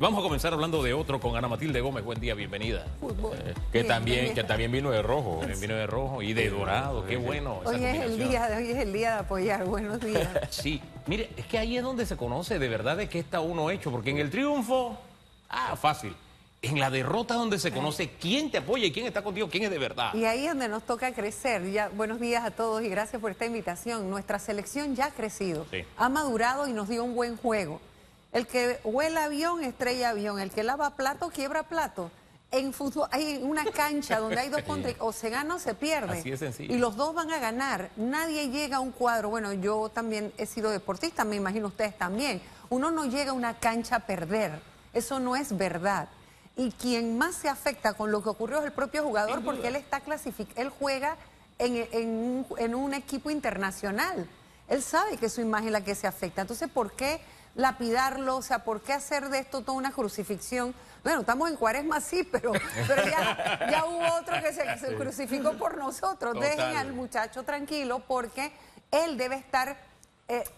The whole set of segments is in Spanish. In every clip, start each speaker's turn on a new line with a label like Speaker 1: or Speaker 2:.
Speaker 1: Vamos a comenzar hablando de otro con Ana Matilde Gómez. Buen día, bienvenida.
Speaker 2: Que también vino de rojo.
Speaker 1: Vino de rojo y de dorado, qué bueno.
Speaker 3: Hoy es el día de apoyar. Buenos días.
Speaker 1: Sí, mire, es que ahí es donde se conoce de verdad de qué está uno hecho, porque en el triunfo, fácil. En la derrota donde se conoce quién te apoya y quién está contigo, quién es de verdad.
Speaker 3: Y ahí es donde nos toca crecer. Ya, buenos días a todos y gracias por esta invitación. Nuestra selección ya ha crecido, ha madurado y nos dio un buen juego. El que huela avión, estrella avión. El que lava plato, quiebra plato. En fútbol hay una cancha donde hay dos contra, o se gana o se pierde.
Speaker 1: Así es sencillo.
Speaker 3: Y los dos van a ganar. Nadie llega a un cuadro. Bueno, yo también he sido deportista, me imagino ustedes también. Uno no llega a una cancha a perder. Eso no es verdad. Y quien más se afecta con lo que ocurrió es el propio jugador, porque él está él juega en un equipo internacional. Él sabe que es su imagen la que se afecta. Entonces, ¿por qué lapidarlo? O sea, ¿por qué hacer de esto toda una crucifixión? Bueno, estamos en Cuaresma, sí, pero ya hubo otro que se crucificó por nosotros.
Speaker 1: Total.
Speaker 3: Dejen al muchacho tranquilo, porque él debe estar,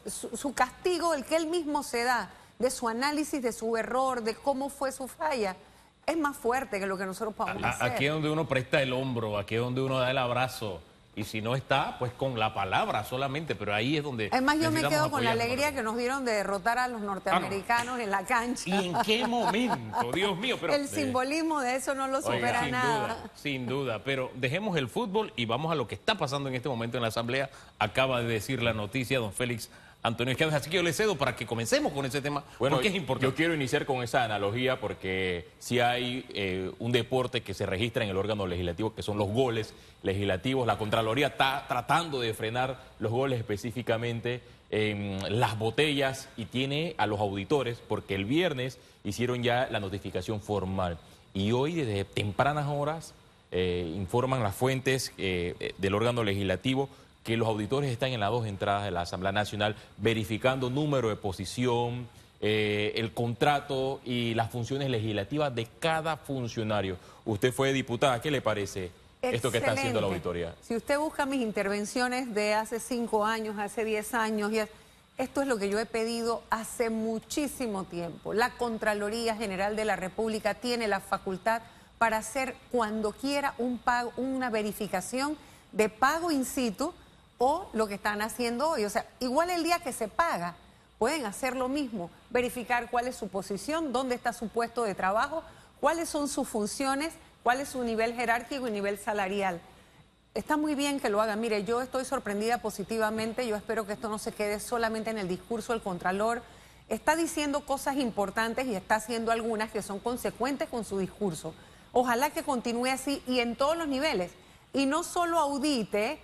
Speaker 3: su castigo, el que él mismo se da, de su análisis, de su error, de cómo fue su falla, es más fuerte que lo que nosotros podamos hacer.
Speaker 1: Aquí es donde uno presta el hombro, aquí es donde uno da el abrazo. Y si no está, pues con la palabra solamente, pero ahí es donde...
Speaker 3: Además, yo me quedo con la alegría que nos dieron de derrotar a los norteamericanos en la cancha.
Speaker 1: ¿Y en qué momento? Dios mío, pero...
Speaker 3: El simbolismo de eso no lo supera nada.
Speaker 1: Sin duda, pero dejemos el fútbol y vamos a lo que está pasando en este momento en la Asamblea. Acaba de decir la noticia don Félix Antonio Esquiaves, así que yo le cedo para que comencemos con ese tema, porque es importante.
Speaker 2: Yo quiero iniciar con esa analogía porque si hay un deporte que se registra en el órgano legislativo, que son los goles legislativos. La Contraloría está tratando de frenar los goles específicamente en las botellas y tiene a los auditores, porque el viernes hicieron ya la notificación formal. Y hoy, desde tempranas horas, informan las fuentes del órgano legislativo que los auditores están en las dos entradas de la Asamblea Nacional verificando número de posición, el contrato y las funciones legislativas de cada funcionario. Usted fue diputada, ¿qué le parece esto que está haciendo la auditoría?
Speaker 3: Si usted busca mis intervenciones de hace 5 años, hace 10 años, esto es lo que yo he pedido hace muchísimo tiempo. La Contraloría General de la República tiene la facultad para hacer cuando quiera un pago, una verificación de pago in situ, o lo que están haciendo hoy. O sea, igual el día que se paga, pueden hacer lo mismo, verificar cuál es su posición, dónde está su puesto de trabajo, cuáles son sus funciones, cuál es su nivel jerárquico y nivel salarial. Está muy bien que lo hagan. Mire, yo estoy sorprendida positivamente, yo espero que esto no se quede solamente en el discurso del Contralor. Está diciendo cosas importantes y está haciendo algunas que son consecuentes con su discurso. Ojalá que continúe así y en todos los niveles. Y no solo audite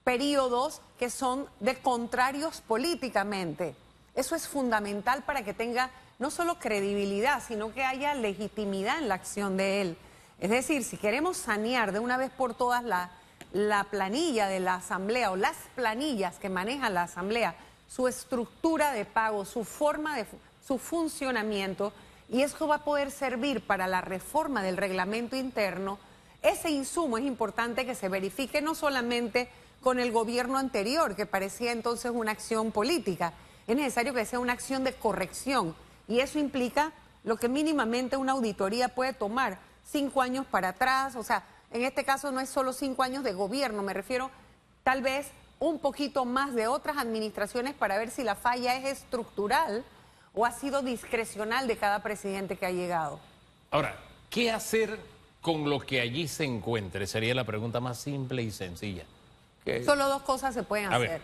Speaker 3: periodos que son de contrarios políticamente. Eso es fundamental para que tenga no solo credibilidad, sino que haya legitimidad en la acción de él. Es decir, si queremos sanear de una vez por todas la planilla de la Asamblea o las planillas que maneja la Asamblea, su estructura de pago, su forma de su funcionamiento, y eso va a poder servir para la reforma del reglamento interno, ese insumo es importante que se verifique no solamente con el gobierno anterior, que parecía entonces una acción política. Es necesario que sea una acción de corrección y eso implica lo que mínimamente una auditoría puede tomar, 5 años para atrás. O sea, en este caso no es solo 5 años de gobierno, me refiero tal vez un poquito más de otras administraciones para ver si la falla es estructural o ha sido discrecional de cada presidente que ha llegado.
Speaker 1: Ahora, ¿qué hacer con lo que allí se encuentre? Sería la pregunta más simple y sencilla.
Speaker 3: Solo 2 cosas se pueden hacer,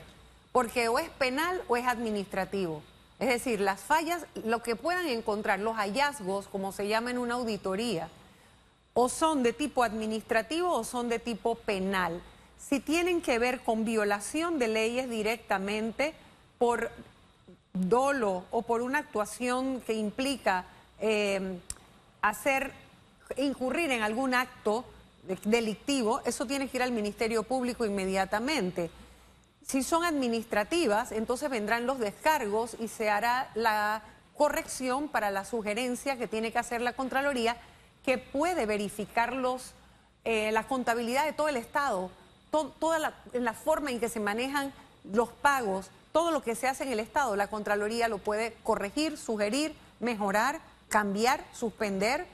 Speaker 3: porque o es penal o es administrativo. Es decir, las fallas, lo que puedan encontrar, los hallazgos, como se llama en una auditoría, o son de tipo administrativo o son de tipo penal. Si tienen que ver con violación de leyes directamente por dolo o por una actuación que implica incurrir en algún acto delictivo, eso tiene que ir al Ministerio Público inmediatamente. Si son administrativas, entonces vendrán los descargos y se hará la corrección para la sugerencia que tiene que hacer la Contraloría, que puede verificar la contabilidad de todo el Estado, toda la forma en que se manejan los pagos, todo lo que se hace en el Estado. La Contraloría lo puede corregir, sugerir, mejorar, cambiar, suspender.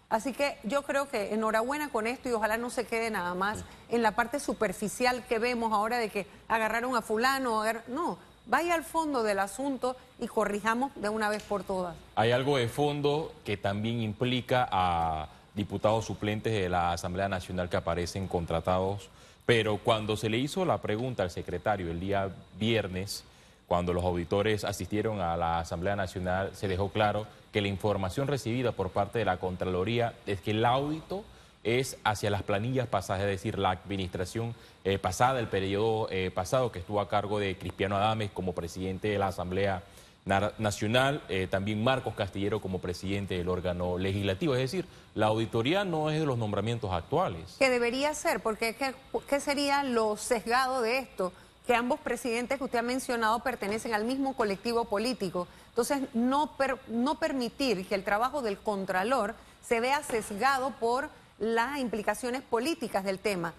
Speaker 3: Así que yo creo que enhorabuena con esto y ojalá no se quede nada más en la parte superficial que vemos ahora de que agarraron a fulano. No, vaya al fondo del asunto y corrijamos de una vez por todas.
Speaker 2: Hay algo de fondo que también implica a diputados suplentes de la Asamblea Nacional que aparecen contratados, pero cuando se le hizo la pregunta al secretario el día viernes, cuando los auditores asistieron a la Asamblea Nacional, se dejó claro que la información recibida por parte de la Contraloría es que el audito es hacia las planillas pasadas, es decir, la administración pasada, el periodo pasado que estuvo a cargo de Cristiano Adames como presidente de la Asamblea Nacional, también Marcos Castillero como presidente del órgano legislativo. Es decir, la auditoría no es de los nombramientos actuales.
Speaker 3: Que debería ser, porque ¿qué sería lo sesgado de esto? Que ambos presidentes que usted ha mencionado pertenecen al mismo colectivo político. Entonces, no permitir que el trabajo del Contralor se vea sesgado por las implicaciones políticas del tema.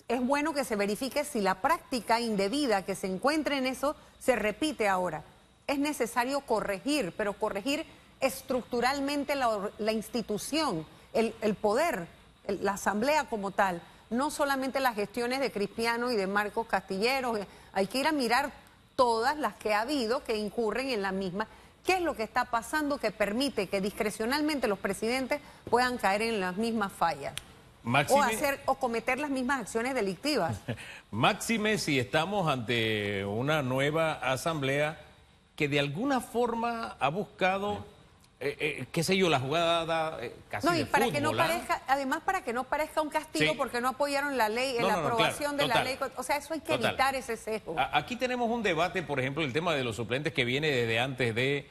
Speaker 3: Es bueno que se verifique si la práctica indebida que se encuentre en eso se repite ahora. Es necesario corregir, pero corregir estructuralmente la institución, el poder, la asamblea como tal. No solamente las gestiones de Cristiano y de Marcos Castillero, hay que ir a mirar todas las que ha habido que incurren en la misma. ¿Qué es lo que está pasando que permite que discrecionalmente los presidentes puedan caer en las mismas fallas? O cometer las mismas acciones delictivas.
Speaker 1: Máxime si estamos ante una nueva asamblea que de alguna forma ha buscado, qué sé yo, la jugada casi
Speaker 3: y
Speaker 1: de
Speaker 3: para
Speaker 1: fútbol,
Speaker 3: que no parezca, además para que no parezca un castigo porque no apoyaron la ley, la aprobación de la ley, o sea, eso hay que evitar ese sesgo.
Speaker 1: Aquí tenemos un debate, por ejemplo, el tema de los suplentes que viene desde antes de,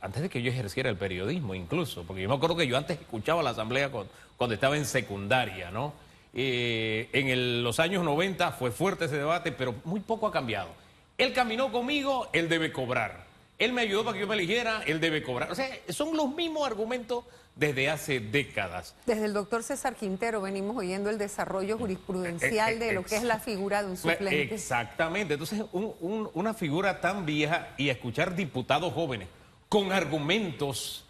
Speaker 1: antes de que yo ejerciera el periodismo incluso, porque yo me acuerdo que yo antes escuchaba la asamblea cuando estaba en secundaria, ¿no? En los años 90 fue fuerte ese debate, pero muy poco ha cambiado. Él caminó conmigo, él debe cobrar. Él me ayudó para que yo me eligiera, él debe cobrar. O sea, son los mismos argumentos desde hace décadas.
Speaker 3: Desde el doctor César Quintero venimos oyendo el desarrollo jurisprudencial de lo que es la figura de un suplente.
Speaker 1: Exactamente. Entonces, una figura tan vieja y escuchar diputados jóvenes con argumentos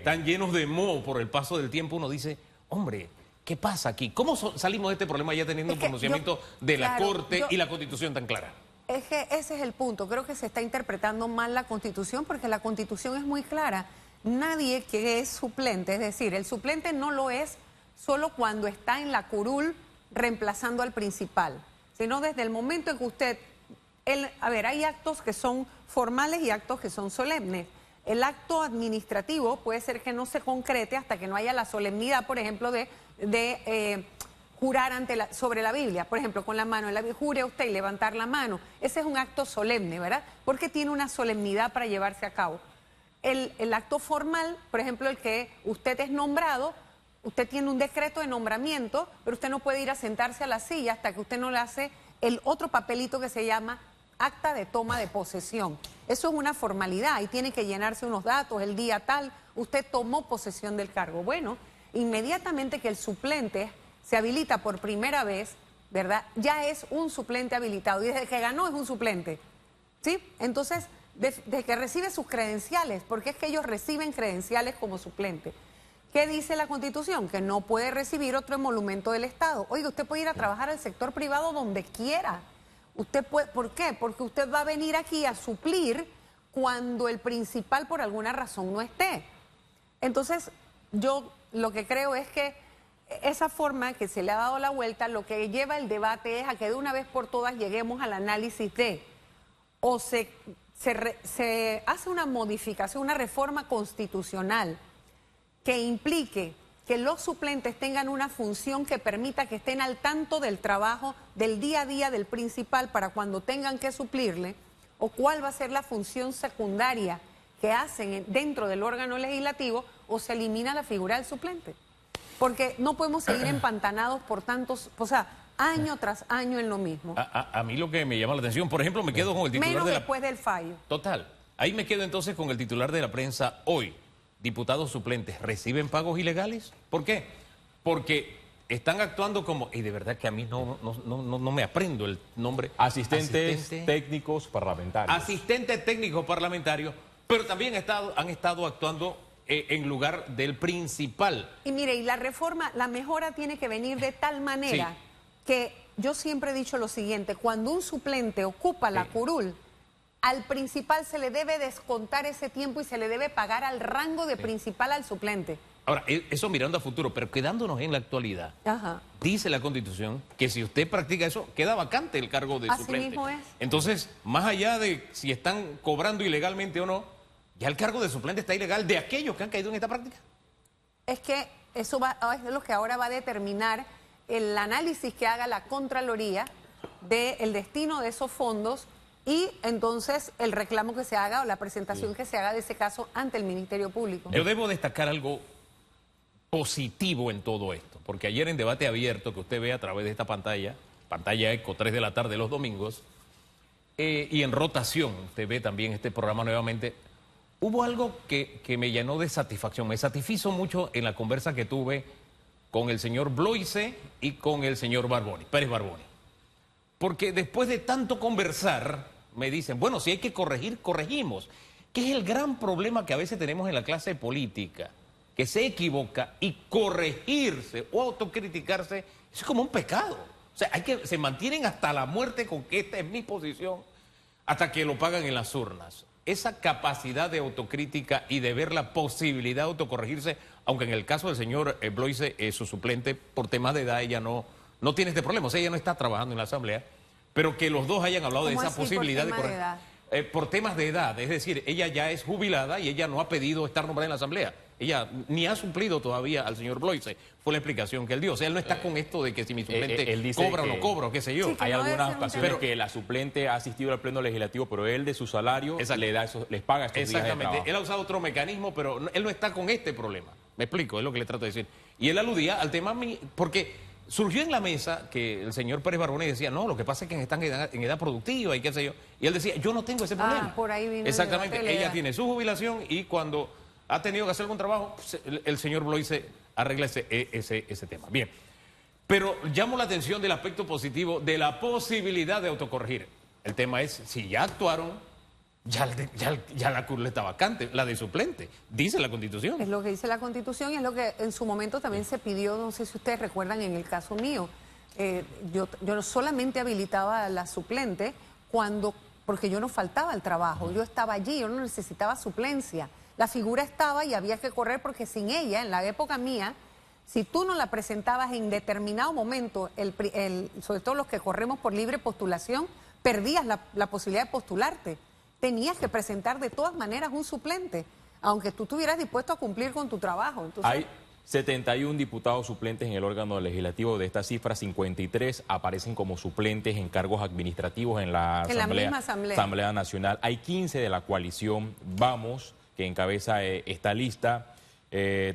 Speaker 1: tan llenos de moho por el paso del tiempo, uno dice, hombre, ¿qué pasa aquí? ¿Cómo salimos de este problema ya teniendo un conocimiento de la Corte y la Constitución tan clara?
Speaker 3: Es que ese es el punto. Creo que se está interpretando mal la Constitución porque la Constitución es muy clara. Nadie que es suplente, es decir, el suplente no lo es solo cuando está en la curul reemplazando al principal, sino desde el momento en que usted... hay actos que son formales y actos que son solemnes. El acto administrativo puede ser que no se concrete hasta que no haya la solemnidad, por ejemplo, de jurar sobre la Biblia, por ejemplo, con la mano, jure usted y levantar la mano. Ese es un acto solemne, ¿verdad? Porque tiene una solemnidad para llevarse a cabo. El acto formal, por ejemplo, el que usted es nombrado, usted tiene un decreto de nombramiento, pero usted no puede ir a sentarse a la silla hasta que usted no le hace el otro papelito que se llama acta de toma de posesión. Eso es una formalidad y tiene que llenarse unos datos, el día tal, usted tomó posesión del cargo. Bueno, inmediatamente que el suplente se habilita por primera vez, ¿verdad? Ya es un suplente habilitado y desde que ganó es un suplente, ¿sí? Entonces, desde que recibe sus credenciales, porque es que ellos reciben credenciales como suplente. ¿Qué dice la Constitución? Que no puede recibir otro emolumento del Estado. Oiga, usted puede ir a trabajar al sector privado donde quiera. Usted puede, ¿por qué? Porque usted va a venir aquí a suplir cuando el principal por alguna razón no esté. Entonces, yo lo que creo es que esa forma que se le ha dado la vuelta, lo que lleva el debate es a que de una vez por todas lleguemos al análisis de o se hace una modificación, una reforma constitucional que implique que los suplentes tengan una función que permita que estén al tanto del trabajo del día a día del principal para cuando tengan que suplirle, o cuál va a ser la función secundaria que hacen dentro del órgano legislativo, o se elimina la figura del suplente. Porque no podemos seguir empantanados por tantos, o sea, año tras año en lo mismo.
Speaker 1: A mí lo que me llama la atención, por ejemplo, me quedo con el titular
Speaker 3: menos después del fallo.
Speaker 1: Total. Ahí me quedo entonces con el titular de la prensa hoy. Diputados suplentes, ¿reciben pagos ilegales? ¿Por qué? Porque están actuando como, y de verdad que a mí no me aprendo el nombre.
Speaker 2: Asistentes técnicos parlamentarios.
Speaker 1: Asistentes técnicos parlamentarios, pero también han estado actuando en lugar del principal.
Speaker 3: Y mire, y la reforma, la mejora tiene que venir de tal manera que yo siempre he dicho lo siguiente: cuando un suplente ocupa la curul, al principal se le debe descontar ese tiempo y se le debe pagar al rango de principal al suplente.
Speaker 1: Ahora, eso mirando a futuro, pero quedándonos en la actualidad, dice la Constitución que si usted practica eso, queda vacante el cargo de suplente.
Speaker 3: Así mismo es.
Speaker 1: Entonces, más allá de si están cobrando ilegalmente o no, ya el cargo de suplente está ilegal de aquellos que han caído en esta práctica.
Speaker 3: Es que eso es lo que ahora va a determinar el análisis que haga la Contraloría del destino de esos fondos y entonces el reclamo que se haga o la presentación que se haga de ese caso ante el Ministerio Público.
Speaker 1: Yo debo destacar algo positivo en todo esto, porque ayer en debate abierto que usted ve a través de esta pantalla ECO, 3 de la tarde los domingos, y en rotación, usted ve también este programa nuevamente, hubo algo que me llenó de satisfacción, me satisfizo mucho en la conversa que tuve con el señor Bloise y con el señor Pérez Barboni, porque después de tanto conversar, me dicen, bueno, si hay que corregir, corregimos, que es el gran problema que a veces tenemos en la clase política, que se equivoca y corregirse o autocriticarse, eso es como un pecado. O sea, se mantienen hasta la muerte con que esta es mi posición, hasta que lo pagan en las urnas. Esa capacidad de autocrítica y de ver la posibilidad de autocorregirse, aunque en el caso del señor Bloise, su suplente, por temas de edad, ella no tiene este problema, o sea, ella no está trabajando en la Asamblea, pero que los dos hayan hablado de esa posibilidad de corregir. Por temas de edad, es decir, ella ya es jubilada y ella no ha pedido estar nombrada en la Asamblea. Ella ni ha suplido todavía al señor Bloise, fue la explicación que él dio. O sea, él no está con esto de que si mi suplente cobra o no cobra, qué sé yo.
Speaker 2: Sí, hay algunas ocasiones que la suplente ha asistido al pleno legislativo, pero él de su salario les paga estos días de trabajo.
Speaker 1: Exactamente, él ha usado otro mecanismo, pero él no está con este problema. Me explico, es lo que le trato de decir. Y él aludía al tema, porque surgió en la mesa que el señor Pérez Barboni decía, no, lo que pasa es que están en edad productiva y qué sé yo. Y él decía, yo no tengo ese problema.
Speaker 3: Por ahí vino
Speaker 1: exactamente, ella tiene su jubilación y cuando ha tenido que hacer algún trabajo, pues, el señor Bloise arregla ese tema. Bien, pero llamo la atención del aspecto positivo de la posibilidad de autocorregir. El tema es, si ya actuaron, ya la curul está vacante, la de suplente, dice la Constitución.
Speaker 3: Es lo que dice la Constitución y es lo que en su momento también se pidió, no sé si ustedes recuerdan en el caso mío, yo solamente habilitaba a la suplente porque yo no faltaba al trabajo, yo estaba allí, yo no necesitaba suplencia. La figura estaba y había que correr porque sin ella, en la época mía, si tú no la presentabas en determinado momento, sobre todo los que corremos por libre postulación, perdías la posibilidad de postularte. Tenías que presentar de todas maneras un suplente, aunque tú estuvieras dispuesto a cumplir con tu trabajo. Entonces,
Speaker 2: hay 71 diputados suplentes en el órgano legislativo. De esta cifra, 53 aparecen como suplentes en cargos administrativos en la
Speaker 3: misma
Speaker 2: Asamblea Nacional. Hay 15 de la coalición Vamos, que encabeza esta lista.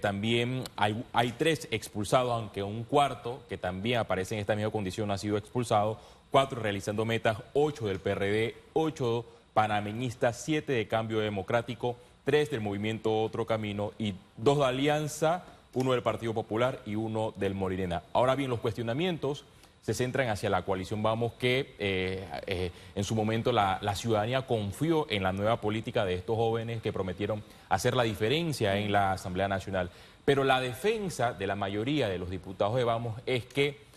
Speaker 2: También hay 3 expulsados, aunque un cuarto, que también aparece en esta misma condición, ha sido expulsado. 4 realizando metas, 8 del PRD, 8 panameñistas, 7 de Cambio Democrático, 3 del Movimiento Otro Camino y 2 de Alianza, 1 del Partido Popular y 1 del Morirena. Ahora bien, los cuestionamientos se centran hacia la coalición Vamos, que en su momento la ciudadanía confió en la nueva política de estos jóvenes que prometieron hacer la diferencia en la Asamblea Nacional. Pero la defensa de la mayoría de los diputados de Vamos es que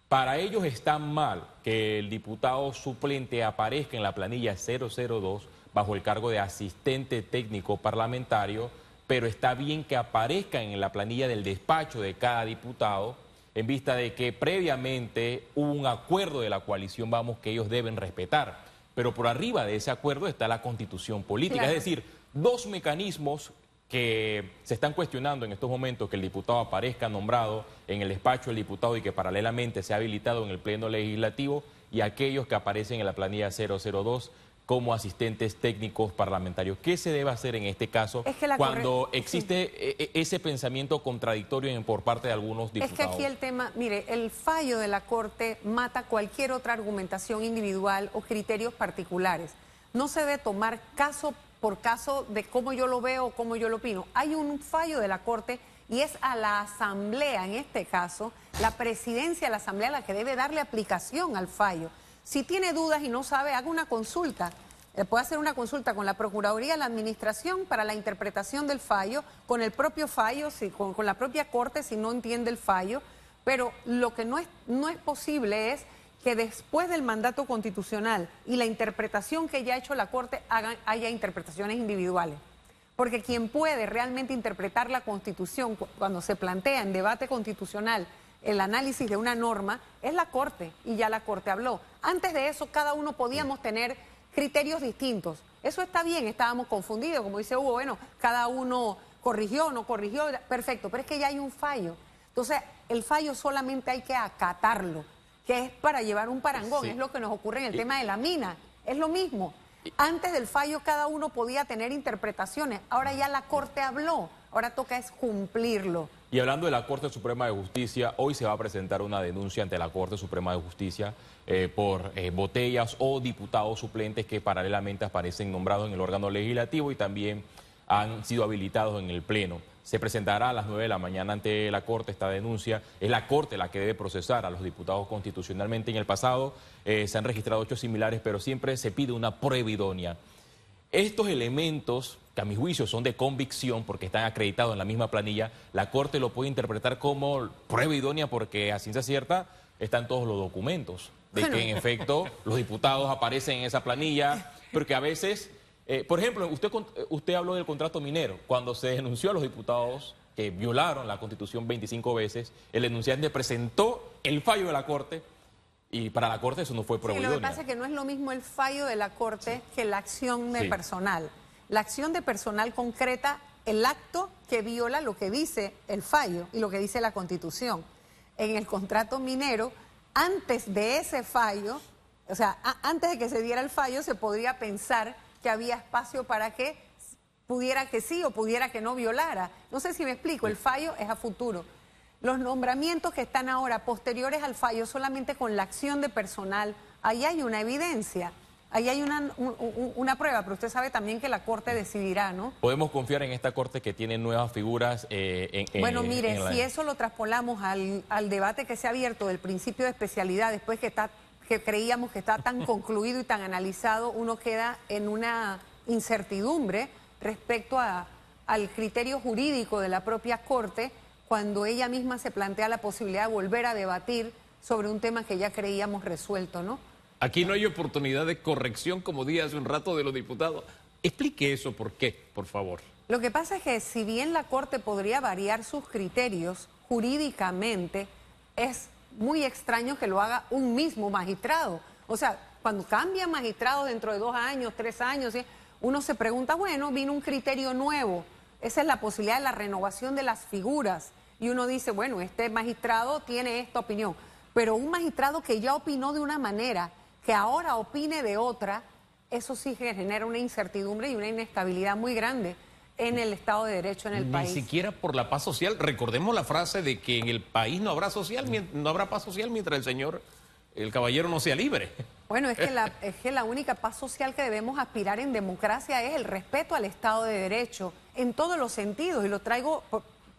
Speaker 2: para ellos está mal que el diputado suplente aparezca en la planilla 002 bajo el cargo de asistente técnico parlamentario, pero está bien que aparezca en la planilla del despacho de cada diputado, en vista de que previamente hubo un acuerdo de la coalición Vamos que ellos deben respetar. Pero por arriba de ese acuerdo está la Constitución política,
Speaker 3: claro.
Speaker 2: Es decir, 2 mecanismos que se están cuestionando en estos momentos, que el diputado aparezca nombrado en el despacho del diputado y que paralelamente sea habilitado en el Pleno Legislativo, y aquellos que aparecen en la planilla 002 como asistentes técnicos parlamentarios. ¿Qué se debe hacer en este caso cuando existe ese pensamiento contradictorio por parte de algunos diputados?
Speaker 3: Es que aquí el tema, mire, el fallo de la Corte mata cualquier otra argumentación individual o criterios particulares. No se debe tomar caso por caso de cómo yo lo veo o cómo yo lo opino. Hay un fallo de la Corte y es a la Asamblea, en este caso, la presidencia de la Asamblea la que debe darle aplicación al fallo. Si tiene dudas y no sabe, haga una consulta. puede hacer una consulta con la Procuraduría de la Administración para la interpretación del fallo, con el propio fallo, con la propia Corte si no entiende el fallo, pero lo que no es posible es que después del mandato constitucional y la interpretación que ya ha hecho la Corte haya interpretaciones individuales. Porque quien puede realmente interpretar la Constitución cuando se plantea en debate constitucional el análisis de una norma es la Corte, y ya la Corte habló. Antes de eso, cada uno podíamos tener criterios distintos. Eso está bien, estábamos confundidos, como dice Hugo, bueno, cada uno corrigió, no corrigió, perfecto, pero es que ya hay un fallo. Entonces, el fallo solamente hay que acatarlo, que es para llevar un parangón, es lo que nos ocurre en el tema de la mina, es lo mismo. Antes del fallo cada uno podía tener interpretaciones, ahora ya la Corte habló, ahora toca es cumplirlo.
Speaker 2: Y hablando de la Corte Suprema de Justicia, hoy se va a presentar una denuncia ante la Corte Suprema de Justicia por botellas o diputados suplentes que paralelamente aparecen nombrados en el órgano legislativo y también han sido habilitados en el Pleno. Se presentará a las 9 de la mañana ante la Corte esta denuncia. Es la Corte la que debe procesar a los diputados constitucionalmente. En el pasado se han registrado hechos similares, pero siempre se pide una prueba idónea. Estos elementos, que a mi juicio son de convicción porque están acreditados en la misma planilla, la Corte lo puede interpretar como prueba idónea porque a ciencia cierta están todos los documentos de que en efecto los diputados aparecen en esa planilla, porque a veces... por ejemplo, usted habló del contrato minero. Cuando se denunció a los diputados que violaron la Constitución 25 veces, el denunciante presentó el fallo de la Corte y para la Corte eso no fue prueba idónea.
Speaker 3: Lo que pasa es que no es lo mismo el fallo de la Corte que la acción de personal. La acción de personal concreta el acto que viola lo que dice el fallo y lo que dice la Constitución. En el contrato minero, antes de ese fallo, o sea, antes de que se diera el fallo, se podría pensar que había espacio para que pudiera que sí o pudiera que no violara. No sé si me explico, el fallo es a futuro. Los nombramientos que están ahora posteriores al fallo solamente con la acción de personal, ahí hay una evidencia, ahí hay una prueba, pero usted sabe también que la Corte decidirá, ¿no?
Speaker 2: ¿Podemos confiar en esta Corte que tiene nuevas figuras?
Speaker 3: Bueno, mire, si eso lo traspolamos al debate que se ha abierto del principio de especialidad, después que creíamos que está tan concluido y tan analizado, uno queda en una incertidumbre respecto al criterio jurídico de la propia Corte cuando ella misma se plantea la posibilidad de volver a debatir sobre un tema que ya creíamos resuelto, ¿no?
Speaker 1: Aquí no hay oportunidad de corrección, como dije hace un rato, de los diputados. Explique eso, ¿por qué, por favor?
Speaker 3: Lo que pasa es que si bien la Corte podría variar sus criterios jurídicamente, es muy extraño que lo haga un mismo magistrado. O sea, cuando cambian magistrados dentro de 2 años, 3 años, ¿sí? Uno se pregunta, bueno, vino un criterio nuevo. Esa es la posibilidad de la renovación de las figuras. Y uno dice, bueno, este magistrado tiene esta opinión. Pero un magistrado que ya opinó de una manera, que ahora opine de otra, eso sí genera una incertidumbre y una inestabilidad muy grande en el Estado de Derecho en el país.
Speaker 1: Ni siquiera por la paz social. Recordemos la frase de que en el país no habrá paz social mientras el caballero no sea libre.
Speaker 3: Bueno, es que la única paz social que debemos aspirar en democracia es el respeto al Estado de Derecho, en todos los sentidos. Y lo traigo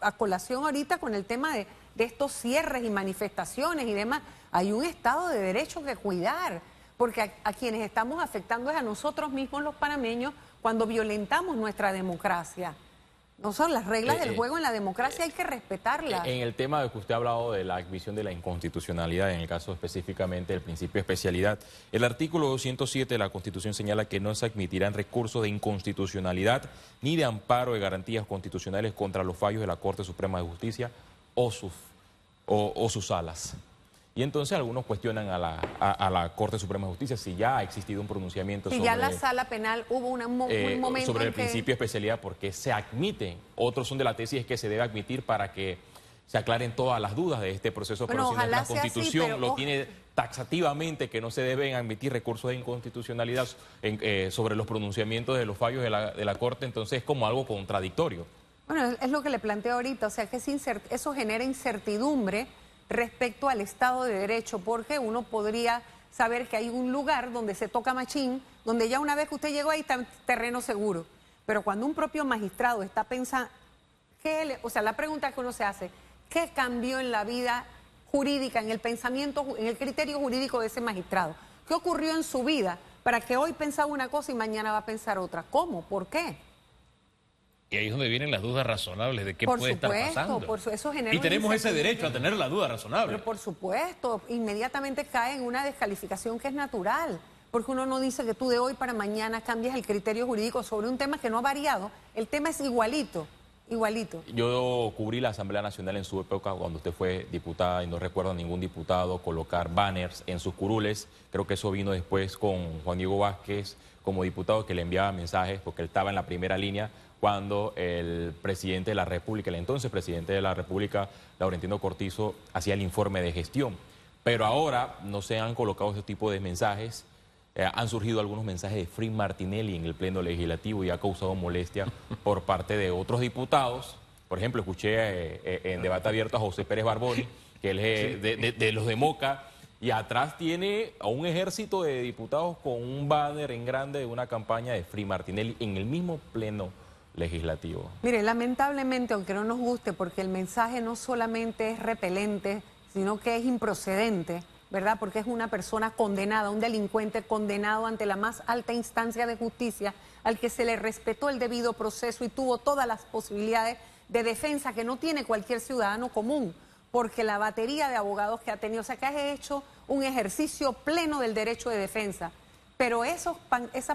Speaker 3: a colación ahorita con el tema de estos cierres y manifestaciones y demás. Hay un Estado de Derecho que cuidar, porque a quienes estamos afectando es a nosotros mismos los panameños cuando violentamos nuestra democracia. No son las reglas del juego en la democracia, hay que respetarlas.
Speaker 2: En el tema de que usted ha hablado de la admisión de la inconstitucionalidad, en el caso específicamente del principio de especialidad, el artículo 207 de la Constitución señala que no se admitirán recursos de inconstitucionalidad ni de amparo de garantías constitucionales contra los fallos de la Corte Suprema de Justicia o sus salas. Y entonces algunos cuestionan a la Corte Suprema de Justicia si ya ha existido un pronunciamiento sobre...
Speaker 3: ya la sala penal hubo un momento
Speaker 2: sobre el
Speaker 3: en que...
Speaker 2: principio de especialidad, porque se admite. Otros son de la tesis que se debe admitir para que se aclaren todas las dudas de este proceso.
Speaker 3: Bueno,
Speaker 2: pero si no, la
Speaker 3: ojalá sea
Speaker 2: Constitución
Speaker 3: así,
Speaker 2: lo tiene taxativamente, que no se deben admitir recursos de inconstitucionalidad sobre los pronunciamientos de los fallos de la Corte, entonces es como algo contradictorio.
Speaker 3: Bueno, es lo que le planteo ahorita, o sea, que eso genera incertidumbre respecto al Estado de Derecho, porque uno podría saber que hay un lugar donde se toca machín, donde ya una vez que usted llegó ahí está en terreno seguro. Pero cuando un propio magistrado está pensando, o sea, la pregunta que uno se hace, ¿qué cambió en la vida jurídica, en el pensamiento, en el criterio jurídico de ese magistrado? ¿Qué ocurrió en su vida para que hoy pensaba una cosa y mañana va a pensar otra. ¿Cómo? ¿Por qué?
Speaker 1: Y ahí es donde vienen las dudas razonables de qué puede estar pasando.
Speaker 3: Eso genera
Speaker 1: y tenemos ese derecho a tener la duda razonable.
Speaker 3: Pero por supuesto, inmediatamente cae en una descalificación que es natural, porque uno no dice que tú de hoy para mañana cambias el criterio jurídico sobre un tema que no ha variado. El tema es igualito, igualito.
Speaker 2: Yo cubrí la Asamblea Nacional en su época cuando usted fue diputada y no recuerdo a ningún diputado colocar banners en sus curules. Creo que eso vino después con Juan Diego Vázquez como diputado, que le enviaba mensajes porque él estaba en la primera línea cuando el presidente de la República, el entonces presidente de la República, Laurentino Cortizo, hacía el informe de gestión. Pero ahora no se han colocado ese tipo de mensajes. Han surgido algunos mensajes de Frin Martinelli en el Pleno Legislativo y ha causado molestia por parte de otros diputados. Por ejemplo, escuché en debate abierto a José Pérez Barboni, que él es de los de Moca, y atrás tiene a un ejército de diputados con un banner en grande de una campaña de Frin Martinelli en el mismo Pleno Legislativo.
Speaker 3: Mire, lamentablemente, aunque no nos guste, porque el mensaje no solamente es repelente, sino que es improcedente, ¿verdad? Porque es una persona condenada, un delincuente condenado ante la más alta instancia de justicia, al que se le respetó el debido proceso y tuvo todas las posibilidades de defensa que no tiene cualquier ciudadano común, porque la batería de abogados que ha tenido, o sea, que ha hecho un ejercicio pleno del derecho de defensa. Pero esas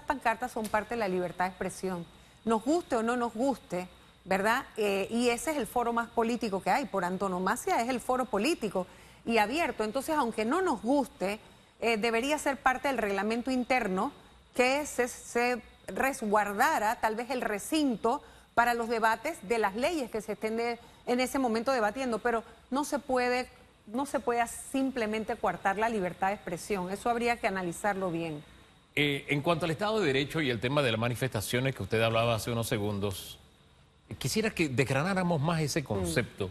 Speaker 3: pancartas son parte de la libertad de expresión. Nos guste o no nos guste, ¿verdad? Y ese es el foro más político que hay, por antonomasia es el foro político y abierto. Entonces, aunque no nos guste, debería ser parte del reglamento interno que se resguardara tal vez el recinto para los debates de las leyes que se estén en ese momento debatiendo, pero no se puede simplemente coartar la libertad de expresión. Eso habría que analizarlo bien.
Speaker 1: En cuanto al Estado de Derecho y el tema de las manifestaciones que usted hablaba hace unos segundos, quisiera que desgranáramos más ese concepto,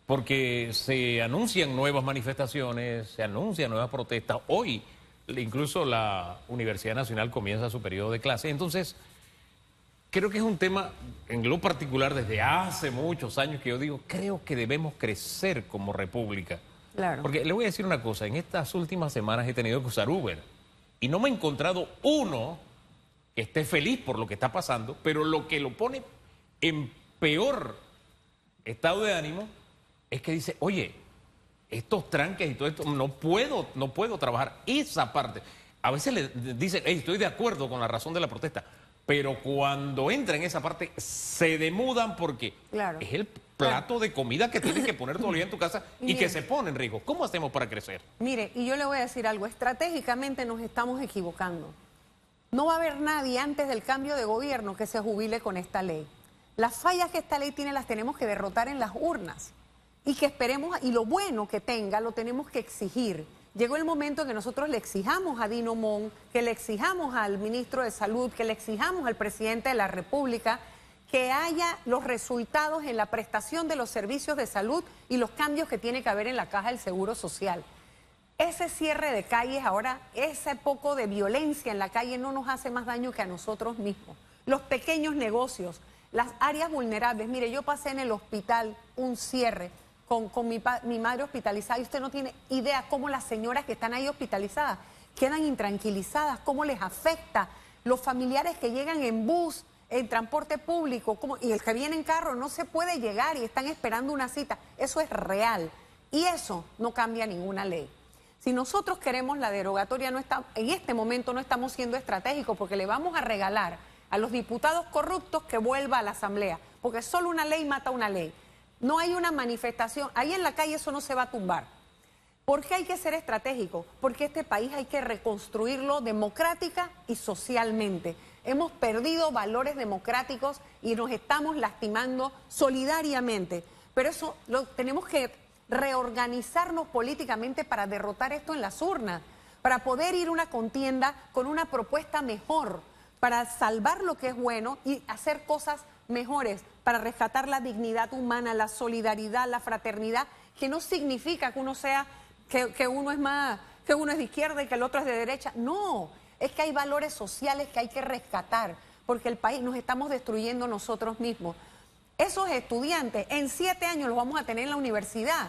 Speaker 1: porque se anuncian nuevas manifestaciones, se anuncian nuevas protestas. Hoy incluso la Universidad Nacional comienza su periodo de clase. Entonces, creo que es un tema, en lo particular, desde hace muchos años que yo digo, creo que debemos crecer como república.
Speaker 3: Claro.
Speaker 1: Porque le voy a decir una cosa, en estas últimas semanas he tenido que usar Uber y no me he encontrado uno que esté feliz por lo que está pasando, pero lo que lo pone en peor estado de ánimo es que dice, oye, estos tranques y todo esto, no puedo trabajar esa parte. A veces le dicen, hey, estoy de acuerdo con la razón de la protesta, pero cuando entra en esa parte se demudan porque es el plato de comida que tienes que poner todo el día en tu casa y que se pone en riesgo. ¿Cómo hacemos para crecer?
Speaker 3: Mire, y yo le voy a decir algo, estratégicamente nos estamos equivocando. No va a haber nadie antes del cambio de gobierno que se jubile con esta ley. Las fallas que esta ley tiene las tenemos que derrotar en las urnas y que esperemos, y lo bueno que tenga lo tenemos que exigir. Llegó el momento en que nosotros le exijamos a Dino Mon, que le exijamos al ministro de Salud, que le exijamos al presidente de la República, que haya los resultados en la prestación de los servicios de salud y los cambios que tiene que haber en la caja del Seguro Social. Ese cierre de calles ahora, ese poco de violencia en la calle no nos hace más daño que a nosotros mismos. Los pequeños negocios, las áreas vulnerables. Mire, yo pasé en el hospital un cierre con mi madre hospitalizada y usted no tiene idea cómo las señoras que están ahí hospitalizadas quedan intranquilizadas, cómo les afecta. Los familiares que llegan en bus, en transporte público, y el que viene en carro no se puede llegar y están esperando una cita. Eso es real y eso no cambia ninguna ley. Si nosotros queremos la derogatoria, en este momento no estamos siendo estratégicos porque le vamos a regalar a los diputados corruptos que vuelva a la Asamblea, porque solo una ley mata una ley. No hay una manifestación, ahí en la calle eso no se va a tumbar. ¿Por qué hay que ser estratégico? Porque este país hay que reconstruirlo democrática y socialmente. Hemos perdido valores democráticos y nos estamos lastimando solidariamente. Pero eso tenemos que reorganizarnos políticamente para derrotar esto en las urnas, para poder ir a una contienda con una propuesta mejor, para salvar lo que es bueno y hacer cosas mejores, para rescatar la dignidad humana, la solidaridad, la fraternidad, que no significa que uno sea, que uno es de izquierda y que el otro es de derecha. No, es que hay valores sociales que hay que rescatar, porque el país nos estamos destruyendo nosotros mismos. Esos estudiantes, en 7 años los vamos a tener en la universidad,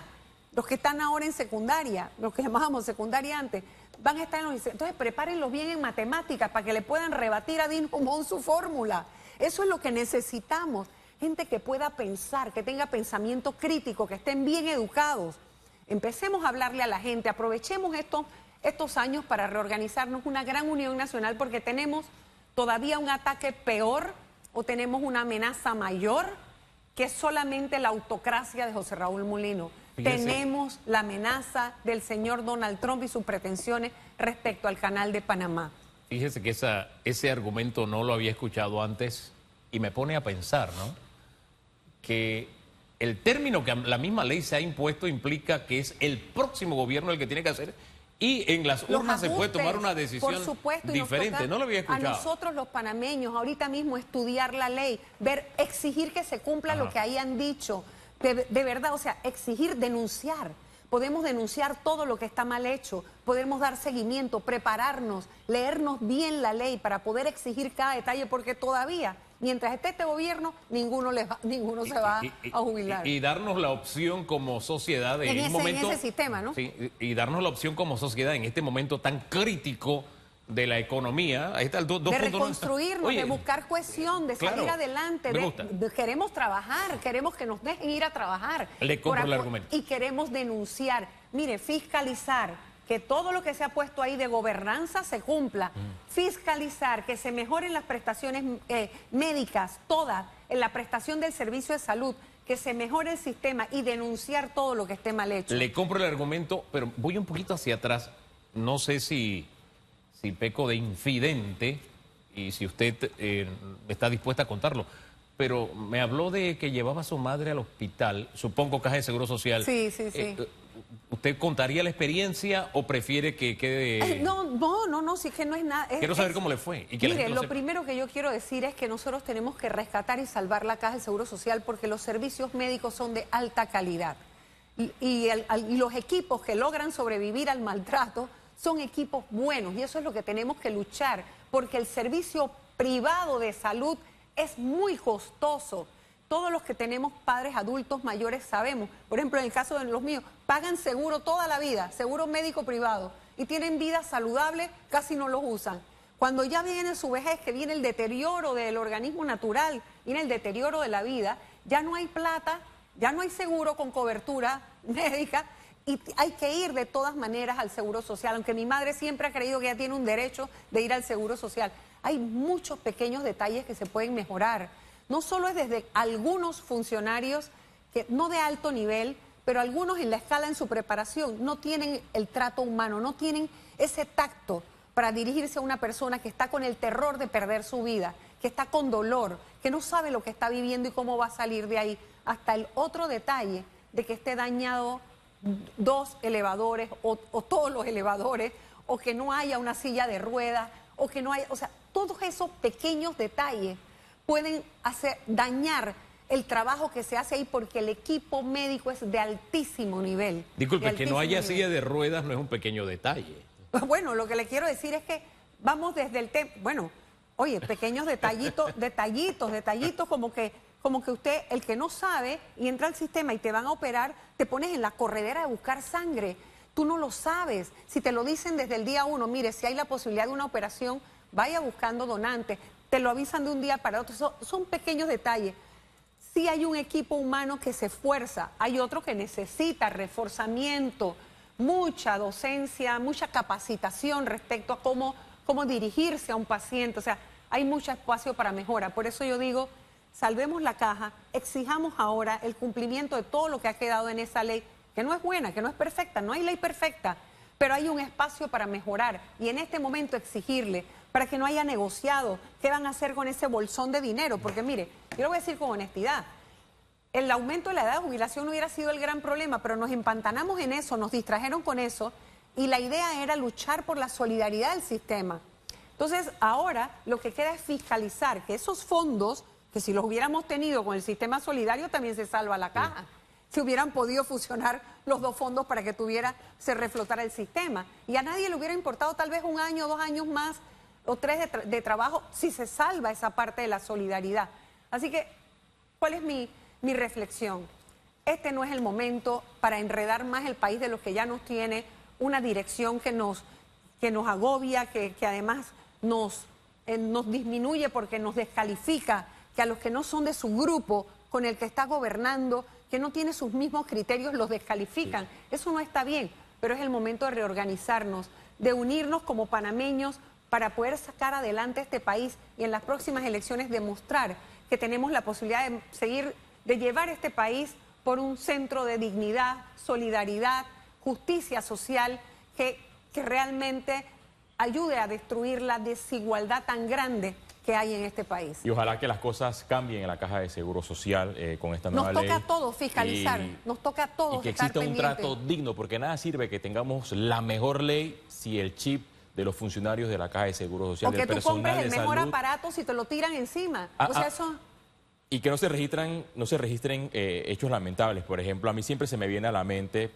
Speaker 3: los que están ahora en secundaria, los que llamábamos secundaria antes, van a estar en los liceos. Entonces prepárenlos bien en matemáticas para que le puedan rebatir a Dino Mon su fórmula. Eso es lo que necesitamos. Gente que pueda pensar, que tenga pensamiento crítico, que estén bien educados. Empecemos a hablarle a la gente, aprovechemos estos años para reorganizarnos, una gran unión nacional, porque tenemos todavía un ataque peor o tenemos una amenaza mayor que solamente la autocracia de José Raúl Mulino. Fíjese. Tenemos la amenaza del señor Donald Trump y sus pretensiones respecto al Canal de Panamá.
Speaker 1: Fíjese que ese argumento no lo había escuchado antes y me pone a pensar, ¿no? Que el término que la misma ley se ha impuesto implica que es el próximo gobierno el que tiene que hacer, y en las urnas se puede tomar una decisión
Speaker 3: por supuesto,
Speaker 1: diferente. No lo había escuchado.
Speaker 3: A nosotros los panameños ahorita mismo estudiar la ley, ver, exigir que se cumpla lo que hayan dicho, de verdad, o sea, exigir, denunciar. Podemos denunciar todo lo que está mal hecho, podemos dar seguimiento, prepararnos, leernos bien la ley para poder exigir cada detalle, porque todavía, mientras esté este gobierno, ninguno se va a jubilar.
Speaker 1: Y darnos la opción como sociedad en
Speaker 3: ese sistema, ¿no?
Speaker 1: Sí, y darnos la opción como sociedad en este momento tan crítico de la economía. Ahí está
Speaker 3: de reconstruirnos, de buscar cohesión, de salir adelante. Queremos trabajar, queremos que nos dejen ir a trabajar.
Speaker 1: Le compro el argumento.
Speaker 3: Y queremos denunciar. Mire, fiscalizar, que todo lo que se ha puesto ahí de gobernanza se cumpla. Fiscalizar, que se mejoren las prestaciones médicas, todas, en la prestación del servicio de salud, que se mejore el sistema y denunciar todo lo que esté mal hecho.
Speaker 1: Le compro el argumento, pero voy un poquito hacia atrás. No sé si peco de infidente y si usted está dispuesta a contarlo, pero me habló de que llevaba a su madre al hospital, supongo Caja de Seguro Social.
Speaker 3: Sí.
Speaker 1: ¿Usted contaría la experiencia o prefiere que quede...?
Speaker 3: No, sí que no es nada.
Speaker 1: Quiero saber cómo le fue. Y que
Speaker 3: mire, lo primero que yo quiero decir es que nosotros tenemos que rescatar y salvar la Caja de Seguro Social porque los servicios médicos son de alta calidad. Y los equipos que logran sobrevivir al maltrato son equipos buenos y eso es lo que tenemos que luchar, porque el servicio privado de salud es muy costoso. Todos los que tenemos padres adultos mayores sabemos, por ejemplo, en el caso de los míos, pagan seguro toda la vida, seguro médico privado, y tienen vida saludable, casi no los usan. Cuando ya viene su vejez, que viene el deterioro del organismo natural, viene el deterioro de la vida, ya no hay plata, ya no hay seguro con cobertura médica, y hay que ir de todas maneras al Seguro Social, aunque mi madre siempre ha creído que ella tiene un derecho de ir al Seguro Social. Hay muchos pequeños detalles que se pueden mejorar. No solo es desde algunos funcionarios, que no de alto nivel, pero algunos en la escala en su preparación no tienen el trato humano, no tienen ese tacto para dirigirse a una persona que está con el terror de perder su vida, que está con dolor, que no sabe lo que está viviendo y cómo va a salir de ahí. Hasta el otro detalle de que esté dañado 2 elevadores o todos los elevadores, o que no haya una silla de ruedas, o que no haya, o sea, todos esos pequeños detalles pueden dañar el trabajo que se hace ahí porque el equipo médico es de altísimo nivel.
Speaker 1: Disculpe, que no haya silla de ruedas no es un pequeño detalle.
Speaker 3: Bueno, lo que le quiero decir es que vamos desde el tema, bueno, oye, pequeños detallitos como que usted, el que no sabe y entra al sistema y te van a operar, te pones en la corredera de buscar sangre. Tú no lo sabes. Si te lo dicen desde el día 1, mire, si hay la posibilidad de una operación, vaya buscando donantes. Te lo avisan de un día para otro. Son pequeños detalles. Sí hay un equipo humano que se esfuerza, hay otro que necesita reforzamiento, mucha docencia, mucha capacitación respecto a cómo dirigirse a un paciente. O sea, hay mucho espacio para mejora. Por eso yo digo, salvemos la caja, exijamos ahora el cumplimiento de todo lo que ha quedado en esa ley, que no es buena, que no es perfecta, no hay ley perfecta, pero hay un espacio para mejorar y en este momento exigirle para que no haya negociado qué van a hacer con ese bolsón de dinero, porque mire, yo lo voy a decir con honestidad, el aumento de la edad de jubilación no hubiera sido el gran problema, pero nos empantanamos en eso, nos distrajeron con eso y la idea era luchar por la solidaridad del sistema. Entonces ahora lo que queda es fiscalizar que esos fondos, que si los hubiéramos tenido con el sistema solidario también se salva la caja. Si hubieran podido fusionar los 2 fondos para que se reflotara el sistema. Y a nadie le hubiera importado tal vez 1 año, 2 años más o 3 de trabajo si se salva esa parte de la solidaridad. Así que, ¿cuál es mi reflexión? Este no es el momento para enredar más el país de lo que ya nos tiene una dirección que nos que nos agobia, que además nos disminuye porque nos descalifica, que a los que no son de su grupo con el que está gobernando, que no tiene sus mismos criterios, los descalifican. Sí. Eso no está bien, pero es el momento de reorganizarnos, de unirnos como panameños para poder sacar adelante este país y en las próximas elecciones demostrar que tenemos la posibilidad de seguir, de llevar este país por un centro de dignidad, solidaridad, justicia social, que realmente ayude a destruir la desigualdad tan grande que hay en este país.
Speaker 2: Y ojalá que las cosas cambien en la Caja de Seguro Social con esta nueva ley.
Speaker 3: Nos toca a todos fiscalizar, nos toca a todos
Speaker 2: y que exista un trato digno, porque nada sirve que tengamos la mejor ley si el chip de los funcionarios de la Caja de Seguro Social,
Speaker 3: del personal de salud... O que tú compres el mejor aparato si te lo tiran encima. O sea, eso...
Speaker 2: Y que no se registren hechos lamentables. Por ejemplo, a mí siempre se me viene a la mente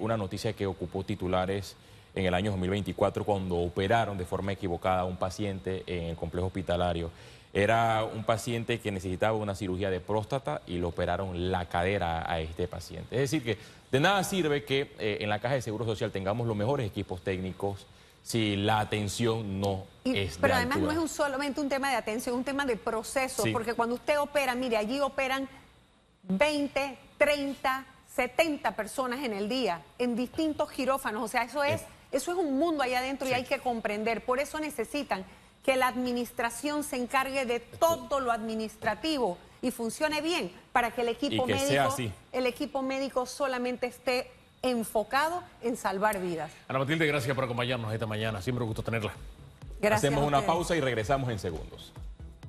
Speaker 2: una noticia que ocupó titulares en el año 2024 cuando operaron de forma equivocada a un paciente en el complejo hospitalario. Era un paciente que necesitaba una cirugía de próstata y le operaron la cadera a este paciente. Es decir, que de nada sirve que en la Caja de Seguro Social tengamos los mejores equipos técnicos si la atención no es de
Speaker 3: Pero además
Speaker 2: altura.
Speaker 3: no es solamente un tema de atención, es un tema de procesos, sí. Porque cuando usted opera, mire, allí operan 20, 30, 70 personas en el día, en distintos quirófanos, o sea, eso es un mundo allá adentro y hay que comprender. Por eso necesitan que la administración se encargue de todo lo administrativo y funcione bien para que el equipo médico solamente esté enfocado en salvar vidas.
Speaker 1: Ana Matilde, gracias por acompañarnos esta mañana. Siempre un gusto tenerla.
Speaker 3: Gracias.
Speaker 2: Hacemos una pausa y regresamos en segundos.